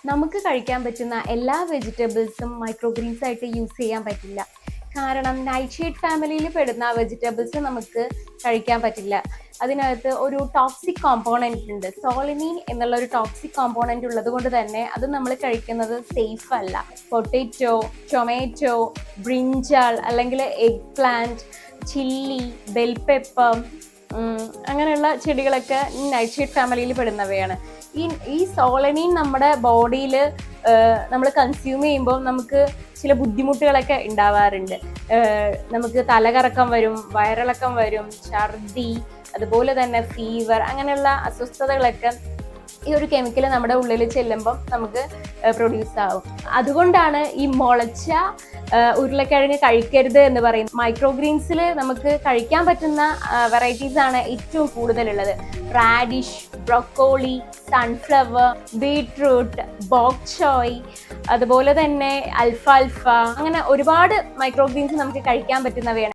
നമുക്ക് കഴിക്കാൻ പറ്റുന്ന എല്ലാ വെജിറ്റബിൾസും മൈക്രോഗ്രീൻസ് ആയിട്ട് യൂസ് ചെയ്യാൻ പറ്റില്ല. കാരണം നൈറ്റ് ഷെയ്ഡ് ഫാമിലിയിൽ പെടുന്ന വെജിറ്റബിൾസ് നമുക്ക് കഴിക്കാൻ പറ്റില്ല. അതിനകത്ത് ഒരു ടോക്സിക് കോമ്പോണന്റ് ഉണ്ട്. സോളനിൻ എന്നുള്ള ഒരു ടോക്സിക് കോമ്പോണന്റ് ഉള്ളത് കൊണ്ട് തന്നെ അത് നമ്മൾ കഴിക്കുന്നത് സേഫ് അല്ല. പൊട്ടറ്റോ, ടൊമാറ്റോ, ബ്രിഞ്ചാൾ അല്ലെങ്കിൽ egg plant, chilli, bell pepper, അങ്ങനെയുള്ള ചെടികളൊക്കെ നൈറ്റ് ഷെയ്ഡ് ഫാമിലിയിൽ പെടുന്നവയാണ്. ഈ സോളനിൻ നമ്മുടെ ബോഡിയിൽ നമ്മൾ കൺസ്യൂം ചെയ്യുമ്പോൾ നമുക്ക് ചില ബുദ്ധിമുട്ടുകളൊക്കെ ഉണ്ടാവാറുണ്ട്. നമുക്ക് തലകറക്കം വരും, വയറിളക്കം വരും, ഛർദി, അതുപോലെ തന്നെ ഫീവർ, അങ്ങനെയുള്ള അസ്വസ്ഥതകളൊക്കെ ഈ ഒരു കെമിക്കൽ നമ്മുടെ ഉള്ളിൽ ചെല്ലുമ്പം നമുക്ക് പ്രൊഡ്യൂസ് ആവും. അതുകൊണ്ടാണ് ഈ മുളച്ച ഉരുളക്കിഴങ്ങ് കഴിക്കരുത് എന്ന് പറയുന്നത്. മൈക്രോഗ്രീൻസിൽ നമുക്ക് കഴിക്കാൻ പറ്റുന്ന വെറൈറ്റീസ് ആണ് ഏറ്റവും കൂടുതലുള്ളത്. റാഡിഷ്, ബ്രൊക്കോളി, സൺഫ്ലവർ, ബീട്രൂട്ട്, ബോക് ചോയ്, അതുപോലെ തന്നെ അൽഫാൽഫ, അങ്ങനെ ഒരുപാട് മൈക്രോഗ്രീൻസ് നമുക്ക് കഴിക്കാൻ പറ്റുന്നവയാണ്.